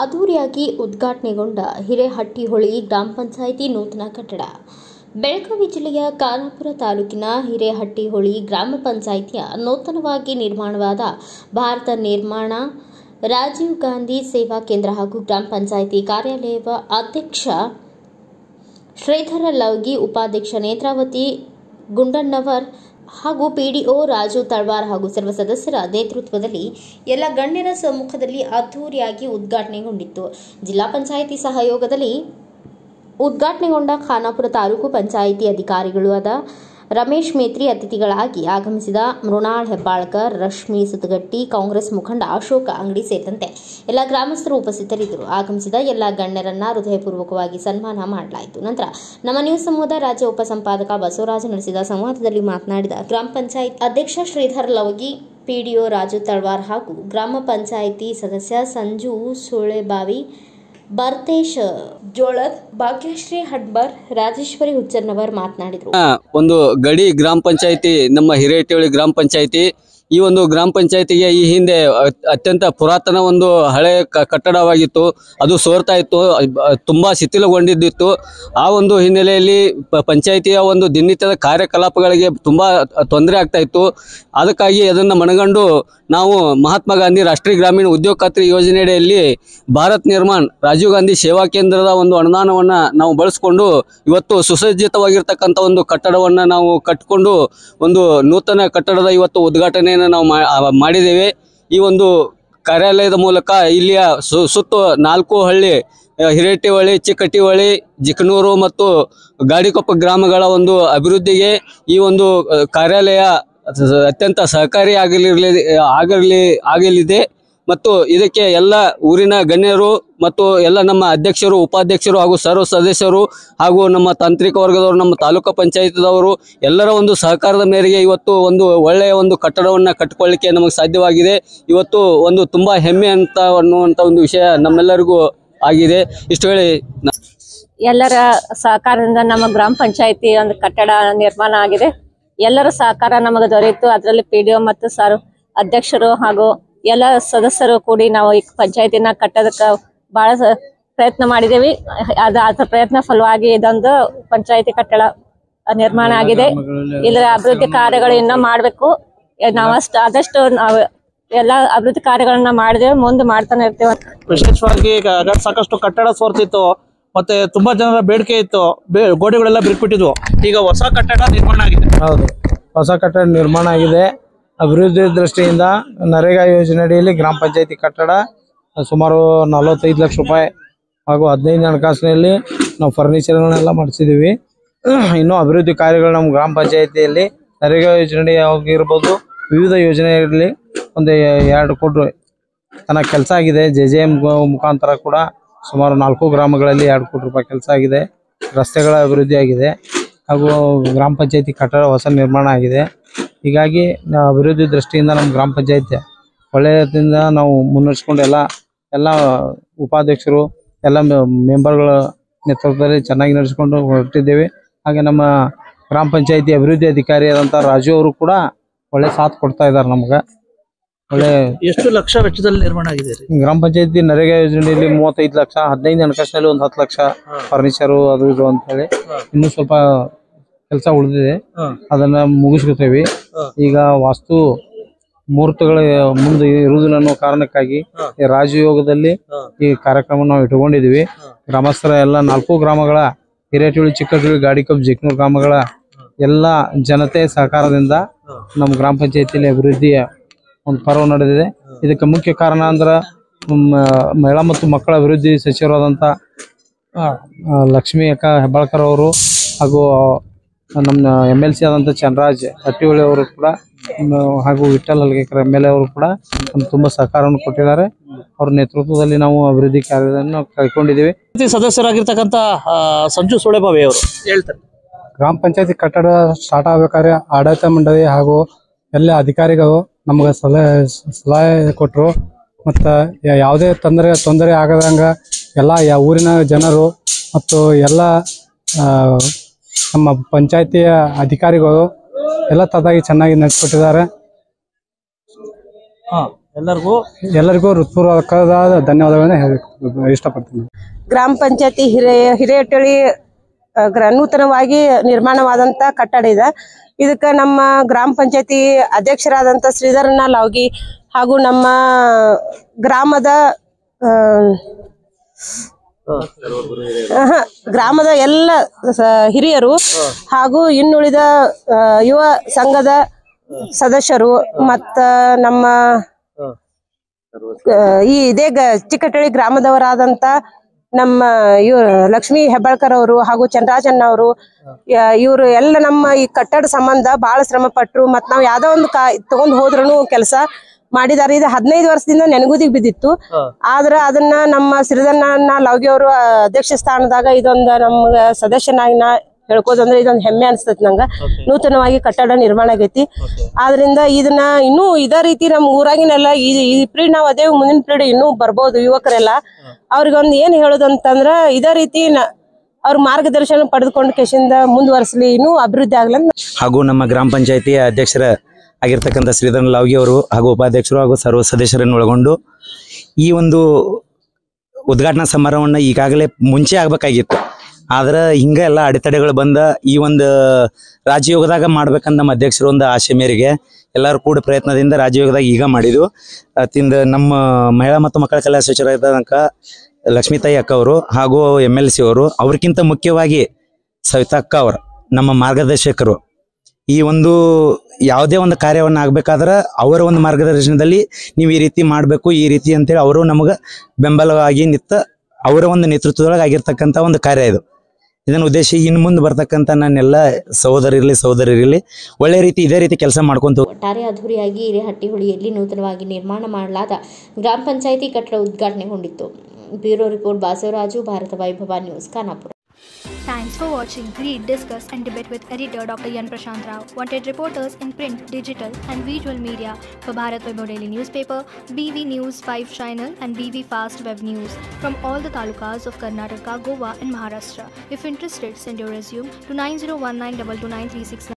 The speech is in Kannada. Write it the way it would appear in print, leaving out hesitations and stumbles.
ಅದ್ದೂರಿಯಾಗಿ ಉದ್ಘಾಟನೆಗೊಂಡ ಹಿರೇಹಟ್ಟಿಹೊಳಿ ಗ್ರಾಮ ಪಂಚಾಯಿತಿ ನೂತನ ಕಟ್ಟಡ. ಬೆಳಗಾವಿ ಜಿಲ್ಲೆಯ ಖಾನಾಪುರ ತಾಲೂಕಿನ ಹಿರೇಹಟ್ಟಿಹೊಳಿ ಗ್ರಾಮ ಪಂಚಾಯಿತಿಯ ನೂತನವಾಗಿ ನಿರ್ಮಾಣವಾದ ಭಾರತ ನಿರ್ಮಾಣ ರಾಜೀವ್ ಗಾಂಧಿ ಸೇವಾ ಕೇಂದ್ರ ಹಾಗೂ ಗ್ರಾಮ ಪಂಚಾಯಿತಿ ಕಾರ್ಯಾಲಯದ ಅಧ್ಯಕ್ಷ ಶ್ರೀಧರ ಲವಗಿ, ಉಪಾಧ್ಯಕ್ಷ ನೇತ್ರಾವತಿ ಗುಂಡಣ್ಣವರ್ ಹಾಗೂ ಪಿಡಿಒ ರಾಜು ತಳವಾರ್ ಹಾಗೂ ಸರ್ವ ಸದಸ್ಯರ ನೇತೃತ್ವದಲ್ಲಿ ಎಲ್ಲ ಗಣ್ಯರ ಸಮ್ಮುಖದಲ್ಲಿ ಅದ್ದೂರಿಯಾಗಿ ಉದ್ಘಾಟನೆಗೊಂಡಿತ್ತು. ಜಿಲ್ಲಾ ಪಂಚಾಯಿತಿ ಸಹಯೋಗದಲ್ಲಿ ಉದ್ಘಾಟನೆಗೊಂಡ ಖಾನಾಪುರ ತಾಲೂಕು ಪಂಚಾಯಿತಿ ಅಧಿಕಾರಿಗಳು ಆದ ರಮೇಶ್ ಮೇತ್ರಿ ಅತಿಥಿಗಳಾಗಿ ಆಗಮಿಸಿದ ಮೃಣಾಲ್ ಹೆಬ್ಬಾಳ್ಕರ್, ರಶ್ಮಿ ಸುತ್ತಗಟ್ಟಿ, ಕಾಂಗ್ರೆಸ್ ಮುಖಂಡ ಅಶೋಕ ಅಂಗಡಿ ಸೇರಿದಂತೆ ಎಲ್ಲ ಗ್ರಾಮಸ್ಥರು ಉಪಸ್ಥಿತರಿದ್ದರು. ಆಗಮಿಸಿದ ಎಲ್ಲ ಗಣ್ಯರನ್ನ ಹೃದಯಪೂರ್ವಕವಾಗಿ ಸನ್ಮಾನ ಮಾಡಲಾಯಿತು. ನಂತರ ನಮ್ಮ ನ್ಯೂಸ್ ಸಮೂಹದ ರಾಜ್ಯ ಉಪಸಂಪಾದಕ ಬಸವರಾಜ ನಡೆಸಿದ ಸಂವಾದದಲ್ಲಿ ಮಾತನಾಡಿದ ಗ್ರಾಮ ಪಂಚಾಯಿತಿ ಅಧ್ಯಕ್ಷ ಶ್ರೀಧರ ಲವಗಿ, ಪಿಡಿಒ ರಾಜು ತಳವಾರ್ ಹಾಗೂ ಗ್ರಾಮ ಪಂಚಾಯಿತಿ ಸದಸ್ಯ ಸಂಜು ಸುಳೆಬಾವಿ, ಭರ್ತೇಶ್ ಜೋಳದ್, ಭಾಗ್ಯಶ್ರೀ ಹಡ್ಬರ್, ರಾಜೇಶ್ವರಿ ಹುಚ್ಚನ್ನವರ್ ಮಾತನಾಡಿದರು. ಒಂದು ಗಡಿ ಗ್ರಾಮ ಪಂಚಾಯಿತಿ ನಮ್ಮ ಹಿರೇಹಟ್ಟಿಹೊಳಿ ಗ್ರಾಮ ಪಂಚಾಯಿತಿ. ಈ ಒಂದು ಗ್ರಾಮ ಪಂಚಾಯಿತಿಗೆ ಈ ಹಿಂದೆ ಅತ್ಯಂತ ಪುರಾತನ ಒಂದು ಹಳೆ ಕಟ್ಟಡವಾಗಿತ್ತು. ಅದು ಸೋರ್ತಾ ಇತ್ತು, ತುಂಬಾ ಶಿಥಿಲಗೊಂಡಿದ್ದಿತ್ತು. ಆ ಒಂದು ಹಿನ್ನೆಲೆಯಲ್ಲಿ ಪಂಚಾಯಿತಿಯ ಒಂದು ದಿನನಿತ್ಯದ ಕಾರ್ಯಕಲಾಪಗಳಿಗೆ ತುಂಬಾ ತೊಂದರೆ ಆಗ್ತಾ ಇತ್ತು. ಅದಕ್ಕಾಗಿ ಅದನ್ನು ಮನಗಂಡು ನಾವು ಮಹಾತ್ಮ ಗಾಂಧಿ ರಾಷ್ಟ್ರೀಯ ಗ್ರಾಮೀಣ ಉದ್ಯೋಗ ಖಾತ್ರಿ ಯೋಜನೆಯಡಿಯಲ್ಲಿ ಭಾರತ್ ನಿರ್ಮಾಣ ರಾಜೀವ್ ಗಾಂಧಿ ಸೇವಾ ಕೇಂದ್ರದ ಒಂದು ಅನುದಾನವನ್ನ ನಾವು ಬಳಸಿಕೊಂಡು ಇವತ್ತು ಸುಸಜ್ಜಿತವಾಗಿರ್ತಕ್ಕಂಥ ಒಂದು ಕಟ್ಟಡವನ್ನ ನಾವು ಕಟ್ಟಿಕೊಂಡು ಒಂದು ನೂತನ ಕಟ್ಟಡದ ಇವತ್ತು ಉದ್ಘಾಟನೆಯನ್ನು ನಾವು ಮಾಡಿದ್ದೇವೆ. ಈ ಒಂದು ಕಾರ್ಯಾಲಯದ ಮೂಲಕ ಇಲ್ಲಿಯ ಸುತ್ತ 4 ಹಳ್ಳಿ ಹಿರೇಹಟ್ಟಿಹೊಳಿ, ಚಿಕ್ಕಹಟ್ಟಿಹೊಳಿ, ಜಿಕನೂರು ಮತ್ತು ಗಾಡಿಕೊಪ್ಪ ಗ್ರಾಮಗಳ ಒಂದು ಅಭಿವೃದ್ಧಿಗೆ ಈ ಒಂದು ಕಾರ್ಯಾಲಯ ಅತ್ಯಂತ ಸಹಕಾರಿ ಆಗಲಿದೆ ಮತ್ತು ಇದಕ್ಕೆ ಎಲ್ಲ ಊರಿನ ಗಣ್ಯರು ಮತ್ತು ಎಲ್ಲ ನಮ್ಮ ಅಧ್ಯಕ್ಷರು, ಉಪಾಧ್ಯಕ್ಷರು ಹಾಗೂ ಸರ್ವ ಸದಸ್ಯರು ಹಾಗೂ ನಮ್ಮ ತಾಂತ್ರಿಕ ವರ್ಗದವರು, ನಮ್ಮ ತಾಲೂಕು ಪಂಚಾಯತ್ದವರು ಎಲ್ಲರ ಒಂದು ಸಹಕಾರದ ಮೇರೆಗೆ ಇವತ್ತು ಒಂದು ಒಳ್ಳೆಯ ಒಂದು ಕಟ್ಟಡವನ್ನು ಕಟ್ಟಿಕೊಳ್ಳಿಕ್ಕೆ ನಮಗೆ ಸಾಧ್ಯವಾಗಿದೆ. ಇವತ್ತು ಒಂದು ತುಂಬಾ ಹೆಮ್ಮೆ ಅನ್ನುವಂಥ ಒಂದು ವಿಷಯ ನಮ್ಮೆಲ್ಲರಿಗೂ ಆಗಿದೆ. ಇಷ್ಟು ಹೇಳಿ ಎಲ್ಲರ ಸಹಕಾರದಿಂದ ನಮ್ಮ ಗ್ರಾಮ ಪಂಚಾಯತಿ ಒಂದು ಕಟ್ಟಡ ನಿರ್ಮಾಣ ಆಗಿದೆ. ಎಲ್ಲರ ಸಹಕಾರ ನಮಗೆ ದೊರೆಯಿತು. ಅದರಲ್ಲಿ ಪಿಡಿಒ ಮತ್ತು ಅಧ್ಯಕ್ಷರು ಹಾಗೂ ಎಲ್ಲ ಸದಸ್ಯರು ಕೂಡಿ ನಾವು ಈ ಪಂಚಾಯತಿನ ಕಟ್ಟೋದಕ್ಕೆ ಬಹಳ ಪ್ರಯತ್ನ ಮಾಡಿದ್ದೇವೆ. ಅದರ ಪ್ರಯತ್ನ ಫಲವಾಗಿ ಇದೊಂದು ಪಂಚಾಯತಿ ಕಟ್ಟಡ ನಿರ್ಮಾಣ ಆಗಿದೆ. ಇದರ ಅಭಿವೃದ್ಧಿ ಕಾರ್ಯಗಳು ಇನ್ನೂ ಮಾಡಬೇಕು. ನಾವು ಆದಷ್ಟು ನಾವು ಎಲ್ಲ ಅಭಿವೃದ್ಧಿ ಕಾರ್ಯಗಳನ್ನ ಮಾಡಿದೇವೆ, ಮುಂದೆ ಮಾಡ್ತಾನೆ ಇರ್ತೇವೆ. ವಿಶೇಷವಾಗಿ ಸಾಕಷ್ಟು ಕಟ್ಟಡ ಸೋರ್ತಿತ್ತು, ಮತ್ತೆ ತುಂಬಾ ಜನರ ಬೇಡಿಕೆ ಇತ್ತು. ಗೋಡೆಗಳೆಲ್ಲ ಬಿಟ್ಬಿಟ್ಟಿದ್ವು. ಈಗ ಹೊಸ ಕಟ್ಟಡ ನಿರ್ಮಾಣ ಆಗಿದೆ. ಹೌದು, ಹೊಸ ಕಟ್ಟಡ ನಿರ್ಮಾಣ ಆಗಿದೆ. ಅಭಿವೃದ್ಧಿ ದೃಷ್ಟಿಯಿಂದ ನರೇಗಾ ಯೋಜನೆ ಅಡಿಯಲ್ಲಿ ಗ್ರಾಮ ಪಂಚಾಯತಿ ಕಟ್ಟಡ ಸುಮಾರು 45 ಲಕ್ಷ ರೂಪಾಯಿ ಹಾಗೂ 15 ಹಣಕಾಸಿನಲ್ಲಿ ನಾವು ಫರ್ನಿಚರ್ಗಳನ್ನೆಲ್ಲ ಮಾಡಿಸಿದ್ದೀವಿ. ಇನ್ನೂ ಅಭಿವೃದ್ಧಿ ಕಾರ್ಯಗಳು ನಮ್ಮ ಗ್ರಾಮ ಪಂಚಾಯತಿಯಲ್ಲಿ ನರೇಗಾ ಯೋಜನೆ ಆಗಿರ್ಬೋದು, ವಿವಿಧ ಯೋಜನೆಯಲ್ಲಿ ಒಂದು 2 ಕೋಟಿ ತನಕ ಕೆಲಸ ಆಗಿದೆ. JJM ಮುಖಾಂತರ ಕೂಡ ಸುಮಾರು 4 ಗ್ರಾಮಗಳಲ್ಲಿ 2 ಕೋಟಿ ರೂಪಾಯಿ ಕೆಲಸ ಆಗಿದೆ. ರಸ್ತೆಗಳ ಅಭಿವೃದ್ಧಿ ಆಗಿದೆ ಹಾಗೂ ಗ್ರಾಮ ಪಂಚಾಯತಿ ಕಟ್ಟಡ ಹೊಸ ನಿರ್ಮಾಣ ಆಗಿದೆ. ಹೀಗಾಗಿ ಅಭಿವೃದ್ಧಿ ದೃಷ್ಟಿಯಿಂದ ನಮ್ಮ ಗ್ರಾಮ ಪಂಚಾಯತಿ ಒಳ್ಳೆಯದಿಂದ ನಾವು ಮುನ್ನಡೆಸ್ಕೊಂಡು ಎಲ್ಲ ಉಪಾಧ್ಯಕ್ಷರು ಎಲ್ಲ ಮೆಂಬರ್ಗಳ ನೇತೃತ್ವದಲ್ಲಿ ಚೆನ್ನಾಗಿ ನಡೆಸ್ಕೊಂಡು ಹೊರಟಿದ್ದೇವೆ. ಹಾಗೆ ನಮ್ಮ ಗ್ರಾಮ ಪಂಚಾಯತಿ ಅಭಿವೃದ್ಧಿ ಅಧಿಕಾರಿಯಾದಂಥ ರಾಜು ಅವರು ಕೂಡ ಒಳ್ಳೆ ಸಾಥ್ ಕೊಡ್ತಾ ಇದ್ದಾರೆ ನಮ್ಗೆ. ಒಳ್ಳೆ ಎಷ್ಟು ಲಕ್ಷ ವೆಚ್ಚದಲ್ಲಿ ನಿರ್ಮಾಣ ಆಗಿದೆ ಗ್ರಾಮ ಪಂಚಾಯತಿ ನರೇಗಾ ಯೋಜನೆಯಲ್ಲಿ 35 ಲಕ್ಷ, 15 ಹಣಕಾಸಿನಲ್ಲಿ ಒಂದು 10 ಲಕ್ಷ ಫರ್ನಿಚರು ಅದು ಇದು ಅಂತ ಹೇಳಿ ಇನ್ನೂ ಸ್ವಲ್ಪ ಕೆಲಸ ಉಳಿದಿದೆ. ಅದನ್ನ ಮುಗಿಸ್ಕೊತೇವೆ. ಈಗ ವಾಸ್ತು ಮುಹೂರ್ತಗಳ ಮುಂದೆ ಇರುವುದಿಲ್ಲ ಅನ್ನೋ ಕಾರಣಕ್ಕಾಗಿ ರಾಜಯೋಗದಲ್ಲಿ ಈ ಕಾರ್ಯಕ್ರಮ ನಾವು ಇಟ್ಕೊಂಡಿದೀವಿ. ಗ್ರಾಮಸ್ಥರ ಎಲ್ಲ 4 ಗ್ರಾಮಗಳ ಹಿರೇಹಟ್ಟಿಹೊಳಿ, ಚಿಕ್ಕಹಟ್ಟಿಹೊಳಿ, ಗಾಡಿಕೊಪ್ಪ, ಜಿಕನೂರು ಗ್ರಾಮಗಳ ಎಲ್ಲ ಜನತೆ ಸಹಕಾರದಿಂದ ನಮ್ಮ ಗ್ರಾಮ ಪಂಚಾಯತಿಯಲ್ಲಿ ಅಭಿವೃದ್ಧಿಯ ಒಂದು ಪರ್ವ ನಡೆದಿದೆ. ಇದಕ್ಕೆ ಮುಖ್ಯ ಕಾರಣ ಅಂದ್ರೆ ಮಹಿಳಾ ಮತ್ತು ಮಕ್ಕಳ ಅಭಿವೃದ್ಧಿ ಸಚಿವರಾದಂಥ ಲಕ್ಷ್ಮೀ ಅಕ್ಕ ಹೆಬ್ಬಾಳ್ಕರ್ ಅವರು ಹಾಗೂ ನಮ್ಮ MLC ಆದಂಥ ಚಂದ್ರರಾಜ್ ಹಟ್ಟಿಹೊಳಿ ಅವರು ಕೂಡ ಹಾಗೂ ವಿಠಲ್ ಹಲ್ಗೇಕರ್ MLA ಅವರು ಕೂಡ ತುಂಬ ಸಹಕಾರವನ್ನು ಕೊಟ್ಟಿದ್ದಾರೆ. ಅವ್ರ ನೇತೃತ್ವದಲ್ಲಿ ನಾವು ಅಭಿವೃದ್ಧಿ ಕಾರ್ಯವನ್ನು ಕೈಗೊಂಡಿದ್ದೀವಿ. ಸದಸ್ಯರಾಗಿರ್ತಕ್ಕಂಥ ಸಂಜು ಸುಳೆಬಾವಿ ಅವರು ಹೇಳ್ತಾರೆ, ಗ್ರಾಮ ಪಂಚಾಯತಿ ಕಟ್ಟಡ ಸ್ಟಾರ್ಟ್ ಆಗಬೇಕಾದ್ರೆ ಆಡಳಿತ ಮಂಡಳಿ ಹಾಗೂ ಎಲ್ಲ ಅಧಿಕಾರಿಗಳು ನಮ್ಗೆ ಸಲಹೆ ಕೊಟ್ಟರು. ಮತ್ತು ಯಾವುದೇ ತೊಂದರೆ ಆಗದಂಗ ಎಲ್ಲ ಊರಿನ ಜನರು ಮತ್ತು ಎಲ್ಲ ನಮ್ಮ ಪಂಚಾಯತಿಯ ಅಧಿಕಾರಿಗಳು ಎಲ್ಲ ತರದಾಗಿ ಚೆನ್ನಾಗಿ ನಡೆಸಿಕೊಟ್ಟಿದ್ದಾರೆ. ಎಲ್ಲರಿಗೂ ಹೃತ್ಪೂರ್ವಕವಾದ ಧನ್ಯವಾದಗಳನ್ನ ಹೇಳಕ್ಕೆ ಇಷ್ಟಪಡ್ತೀನಿ. ಗ್ರಾಮ ಪಂಚಾಯತಿ ಹಿರೇಹಟ್ಟಿ ನೂತನವಾಗಿ ನಿರ್ಮಾಣವಾದಂತ ಕಟ್ಟಡ ಇದೆ. ಇದಕ್ಕೆ ನಮ್ಮ ಗ್ರಾಮ ಪಂಚಾಯತಿ ಅಧ್ಯಕ್ಷರಾದಂತ ಶ್ರೀಧರಣ್ಣ ಲಾವ್ಗಿ ಹಾಗೂ ನಮ್ಮ ಗ್ರಾಮದ ಎಲ್ಲ ಹಿರಿಯರು ಹಾಗೂ ಇನ್ನುಳಿದ ಯುವ ಸಂಘದ ಸದಸ್ಯರು ಮತ್ತ ನಮ್ಮ ಇದೇ ಚಿಕ್ಕಟಳಿ ಗ್ರಾಮದವರಾದಂತ ನಮ್ಮ ಲಕ್ಷ್ಮೀ ಹೆಬ್ಬಾಳ್ಕರ್ ಅವರು ಹಾಗೂ ಚಂದ್ರಾಜಣ್ಣ ಅವರು ಇವರು ಎಲ್ಲ ನಮ್ಮ ಈ ಕಟ್ಟಡ ಸಂಬಂಧ ಬಹಳ ಶ್ರಮ ಪಟ್ರು. ಮತ್ ನಾವ್ ಯಾವ್ದೋ ಒಂದು ತಗೊಂಡ್ ಹೋದ್ರೂ ಕೆಲಸ ಮಾಡಿದಾರೆ. ಇದು 15 ವರ್ಷದಿಂದ ನೆನಗುದಿಗೆ ಬಿದ್ದಿತ್ತು. ಆದ್ರ ಅದನ್ನ ನಮ್ಮ ಶ್ರೀಧರಣ್ಣ ಲಾವ್ಗಿ ಅವರು ಅಧ್ಯಕ್ಷ ಸ್ಥಾನದಾಗ ಇದೊಂದು ನಮ್ಗ ಸದಸ್ಯನಾಗಿ ನಾ ಹೇಳ್ಕೋದಂದ್ರೆ ಇದೊಂದು ಹೆಮ್ಮೆ ಅನ್ಸ್ತೈತಿ ನಂಗ. ನೂತನವಾಗಿ ಕಟ್ಟಡ ನಿರ್ಮಾಣ ಆಗೈತಿ. ಆದ್ರಿಂದ ಇದನ್ನ ಇನ್ನೂ ಇದೇ ರೀತಿ ನಮ್ಮ ಊರಾಗಿನೆಲ್ಲ ಈ ಪೀಳಿಗೆ ನಾವು ಅದೇ ಮುಂದಿನ ಪೀಳಿಗೆ ಇನ್ನೂ ಬರ್ಬೋದು ಯುವಕರೆಲ್ಲ. ಅವ್ರಿಗೊಂದು ಏನ್ ಹೇಳೋದಂತಂದ್ರ ಇದೇ ರೀತಿ ಅವ್ರ ಮಾರ್ಗದರ್ಶನ ಪಡೆದುಕೊಂಡು ಕೇಶಿಂದ ಮುಂದುವರಿಸಲಿ, ಇನ್ನೂ ಅಭಿವೃದ್ಧಿ ಆಗ್ಲಿ. ಹಾಗೂ ನಮ್ಮ ಗ್ರಾಮ ಪಂಚಾಯತಿಯ ಅಧ್ಯಕ್ಷರ ಆಗಿರ್ತಕ್ಕಂಥ ಶ್ರೀಧರಣ್ಣ ಲಾವ್ಗಿ ಅವರು ಹಾಗೂ ಉಪಾಧ್ಯಕ್ಷರು ಹಾಗೂ ಸರ್ವ ಸದಸ್ಯರನ್ನು ಒಳಗೊಂಡು ಈ ಒಂದು ಉದ್ಘಾಟನಾ ಸಮಾರಂಭವನ್ನು ಈಗಾಗಲೇ ಮುಂಚೆ ಆಗ್ಬೇಕಾಗಿತ್ತು. ಆದ್ರೆ ಹಿಂಗೆ ಎಲ್ಲ ಅಡೆತಡೆಗಳು ಬಂದ ಈ ಒಂದು ರಾಜ್ಯಯೋಗದಾಗ ಮಾಡ್ಬೇಕಂತ ನಮ್ಮ ಅಧ್ಯಕ್ಷರು ಒಂದು ಆಶೆ ಮೇರೆಗೆ ಎಲ್ಲರೂ ಕೂಡ ಪ್ರಯತ್ನದಿಂದ ರಾಜ್ಯಯೋಗದಾಗ ಈಗ ಮಾಡಿದ್ವು. ಅತ್ತಿಂದ ನಮ್ಮ ಮಹಿಳಾ ಮತ್ತು ಮಕ್ಕಳ ಕಲ್ಯಾಣ ಸಚಿವರಾದಂಥ ಲಕ್ಷ್ಮೀತಾಯಿ ಅಕ್ಕ ಅವರು ಹಾಗೂ MLC ಅವರು, ಅವ್ರಿಗಿಂತ ಮುಖ್ಯವಾಗಿ ಸವಿತಾ ಅಕ್ಕ ಅವರು ನಮ್ಮ ಮಾರ್ಗದರ್ಶಕರು. ಈ ಒಂದು ಯಾವುದೇ ಒಂದು ಕಾರ್ಯವನ್ನು ಆಗ್ಬೇಕಾದ್ರೆ ಅವರ ಒಂದು ಮಾರ್ಗದರ್ಶನದಲ್ಲಿ ನೀವು ಈ ರೀತಿ ಮಾಡಬೇಕು, ಈ ರೀತಿ ಅಂತೇಳಿ ಅವರು ನಮಗೆ ಬೆಂಬಲವಾಗಿ ನಿಂತ ಅವರ ಒಂದು ನೇತೃತ್ವದೊಳಗೆ ಆಗಿರ್ತಕ್ಕಂಥ ಒಂದು ಕಾರ್ಯ ಇದು. ಇದನ್ನು ಉದ್ದೇಶ ಇನ್ನು ಮುಂದೆ ಬರ್ತಕ್ಕಂಥ ನನ್ನೆಲ್ಲ ಸಹೋದರಿರಲಿ ಒಳ್ಳೆ ರೀತಿ ಇದೇ ರೀತಿ ಕೆಲಸ ಮಾಡ್ಕೊಂತ ಒಟ್ಟಾರೆ ಅದ್ದೂರಿಯಾಗಿ ಹಿರೇಹಟ್ಟಿಹೊಳಿಯಲ್ಲಿ ನೂತನವಾಗಿ ನಿರ್ಮಾಣ ಮಾಡಲಾದ ಗ್ರಾಮ ಪಂಚಾಯಿತಿ ಕಟ್ಟಡ ಉದ್ಘಾಟನೆಗೊಂಡಿತ್ತು. ಬ್ಯೂರೋ ರಿಪೋರ್ಟ್ ಬಾಸವರಾಜು, ಭಾರತ ವೈಭವ news, Khanapur. Thanks for watching. Read, discuss and debate with editor Dr. Yan Prashant Rao. Wanted reporters in print, digital and visual media for Bharat Vaibhav Daily Newspaper, BV News 5 Channel and BV Fast Web News from all the talukas of Karnataka, Goa and Maharashtra. If interested, send your resume to 9019229369.